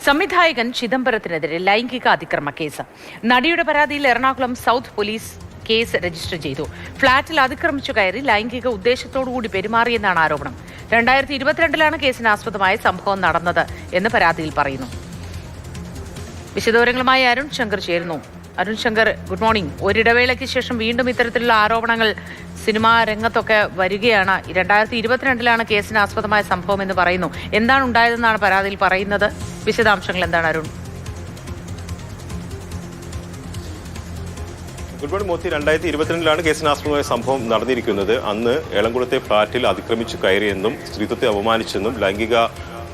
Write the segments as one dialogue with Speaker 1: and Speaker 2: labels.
Speaker 1: സംവിധായകൻ ചിദംബരത്തിനെതിരെ ലൈംഗിക അതിക്രമ കേസ്. നടിയുടെ പരാതിയിൽ Ernakulam south police case register ചെയ്തു. ഫ്ളാറ്റിൽ അതിക്രമിച്ചു കയറി ലൈംഗിക ഉദ്ദേശത്തോടുകൂടി പെരുമാറിയെന്നാണ് ആരോപണം. 2022 കേസിന് ആസ്പദമായ സംഭവം നടന്നത് എന്ന് പരാതിയിൽ പറയുന്നു. വിശദവിവരങ്ങളുമായി അരുൺ ശങ്കർ ചേരുന്നു. Arun Shankar, good morning. ഒരിടവേളയ്ക്ക് ശേഷം വീണ്ടും ഇത്തരത്തിലുള്ള ആരോപണങ്ങൾ സിനിമാ രംഗത്തൊക്കെ വരികയാണ്. 2022 കേസിന് ആസ്പദമായ സംഭവം എന്ന് പറയുന്നു. എന്താണ് ഉണ്ടായതെന്നാണ് പരാതിയിൽ പറയുന്നത്? വിശദാംശങ്ങൾ എന്താണ് അരുൺ?
Speaker 2: Good morning Moti. 2022 കേസിന് ആസ്പദമായ സംഭവം നടന്നിരിക്കുന്നത്. അന്ന് ഏളംകുളത്തെ ഫ്ളാറ്റിൽ അതിക്രമിച്ചു കയറിയെന്നും സ്ത്രീത്വത്തെ അപമാനിച്ചെന്നും ലൈംഗിക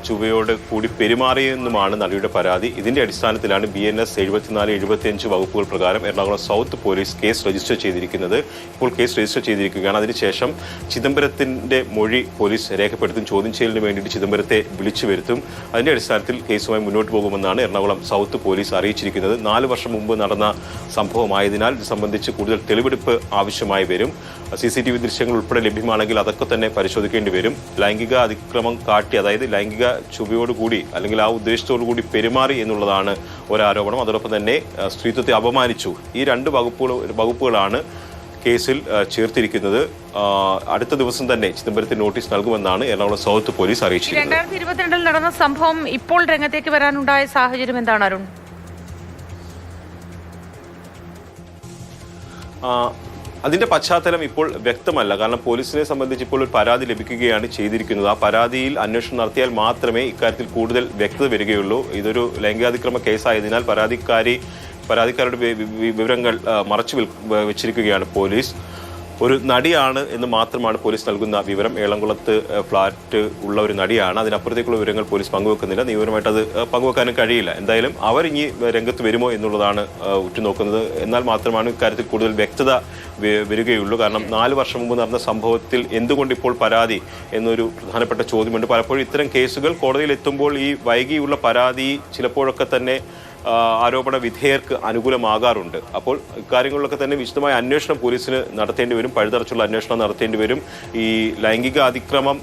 Speaker 2: ചുവയോട് കൂടി പെരുമാറിയെന്നുമാണ് നടിയുടെ പരാതി. ഇതിന്റെ അടിസ്ഥാനത്തിലാണ് BNS 74-75 വകുപ്പുകൾ പ്രകാരം Ernakulam south police case register ചെയ്തിരിക്കുന്നത്. ഇപ്പോൾ കേസ് രജിസ്റ്റർ ചെയ്തിരിക്കുകയാണ്. അതിനുശേഷം ചിദംബരത്തിന്റെ മൊഴി പോലീസ് രേഖപ്പെടുത്തും. ചോദ്യം ചെയ്യലിന് വേണ്ടിയിട്ട് ചിദംബരത്തെ വിളിച്ചു വരുത്തും. അതിന്റെ അടിസ്ഥാനത്തിൽ കേസുമായി മുന്നോട്ട് പോകുമെന്നാണ് എറണാകുളം സൗത്ത് പോലീസ് അറിയിച്ചിരിക്കുന്നത്. 4 വർഷം മുമ്പ് നടന്ന സംഭവമായതിനാൽ ഇത് സംബന്ധിച്ച് കൂടുതൽ തെളിവെടുപ്പ് ആവശ്യമായി വരും. CCTV ദൃശ്യങ്ങൾ ഉൾപ്പെടെ ലഭ്യമാണെങ്കിൽ അതൊക്കെ തന്നെ പരിശോധിക്കേണ്ടി വരും. ലൈംഗിക അതിക്രമം കാട്ടി, അതായത് ലൈംഗിക ചുവയോടുകൂടി അല്ലെങ്കിൽ ആ ഉദ്ദേശത്തോടുകൂടി പെരുമാറി എന്നുള്ളതാണ് ഒരാരോപണം. അതോടൊപ്പം തന്നെ സ്ത്രീത്വത്തെ അപമാനിച്ചു. ഈ 2 വകുപ്പുകളാണ് കേസിൽ ചേർത്തിരിക്കുന്നത്. അടുത്ത ദിവസം തന്നെ ചിദംബരത്തിന് നോട്ടീസ് നൽകുമെന്നാണ് എറണാകുളം സൗത്ത് പോലീസ് അറിയിച്ചിരിക്കുന്നത്.
Speaker 1: 2022 നടന്ന സംഭവം ഇപ്പോൾ രംഗത്തേക്ക് വരാനുണ്ടായ സാഹചര്യം എന്താണ് അരുൺ?
Speaker 2: അതിന്റെ പശ്ചാത്തലം ഇപ്പോൾ വ്യക്തമല്ല. കാരണം പോലീസിനെ സംബന്ധിച്ച് ഇപ്പോൾ ഒരു പരാതി ലഭിക്കുകയാണ് ചെയ്തിരിക്കുന്നത്. ആ പരാതിയിൽ അന്വേഷണം നടത്തിയാൽ മാത്രമേ ഇക്കാര്യത്തിൽ കൂടുതൽ വ്യക്തത വരികയുള്ളൂ. ഇതൊരു ലൈംഗികാതിക്രമ കേസായതിനാൽ പരാതിക്കാരുടെ വിവരങ്ങൾ മറച്ചു വെച്ചിരിക്കുകയാണ് പോലീസ്. ഒരു നടിയാണ് എന്ന് മാത്രമാണ് പോലീസ് നൽകുന്ന വിവരം. ഏളംകുളത്ത് ഫ്ളാറ്റ് ഉള്ള ഒരു നടിയാണ്. അതിനപ്പുറത്തേക്കുള്ള വിവരങ്ങൾ പോലീസ് പങ്കുവെക്കുന്നില്ല. നിയമപരമായിട്ട് അത് പങ്കുവെക്കാനും കഴിയില്ല. എന്തായാലും അവർ ഇനി രംഗത്ത് വരുമോ എന്നുള്ളതാണ് ഉറ്റുനോക്കുന്നത്. എന്നാൽ മാത്രമാണ് ഇക്കാര്യത്തിൽ കൂടുതൽ വ്യക്തത വരികയുള്ളൂ. കാരണം 4 വർഷം മുമ്പ് നടന്ന സംഭവത്തിൽ എന്തുകൊണ്ട് ഇപ്പോൾ പരാതി എന്നൊരു പ്രധാനപ്പെട്ട ചോദ്യമുണ്ട്. പലപ്പോഴും ഇത്തരം കേസുകൾ കോടതിയിൽ എത്തുമ്പോൾ ഈ വൈകിയുള്ള പരാതി ചിലപ്പോഴൊക്കെ തന്നെ ആരോപണ വിധേയർക്ക് അനുകൂലമാകാറുണ്ട്. അപ്പോൾ ഇക്കാര്യങ്ങളിലൊക്കെ തന്നെ വിശദമായ അന്വേഷണം പോലീസിന് നടത്തേണ്ടി വരും. പഴുതടച്ചുള്ള അന്വേഷണം നടത്തേണ്ടി വരും. ഈ ലൈംഗിക അതിക്രമം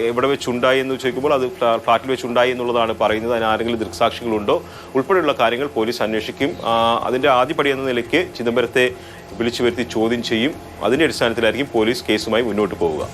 Speaker 2: എവിടെ വെച്ചുണ്ടായി എന്ന് ചോദിക്കുമ്പോൾ അത് ഫ്ളാറ്റിൽ വെച്ചുണ്ടായി എന്നുള്ളതാണ് പറയുന്നത്. അതിന് ആരെങ്കിലും ദൃക്സാക്ഷികളുണ്ടോ ഉൾപ്പെടെയുള്ള കാര്യങ്ങൾ പോലീസ് അന്വേഷിക്കും. അതിന്റെ ആദ്യപടി എന്ന നിലയ്ക്ക് ചിദംബരത്തെ വിളിച്ചു വരുത്തി ചോദ്യം ചെയ്യും. അതിന്റെ അടിസ്ഥാനത്തിലായിരിക്കും പോലീസ് കേസുമായി മുന്നോട്ട് പോവുക.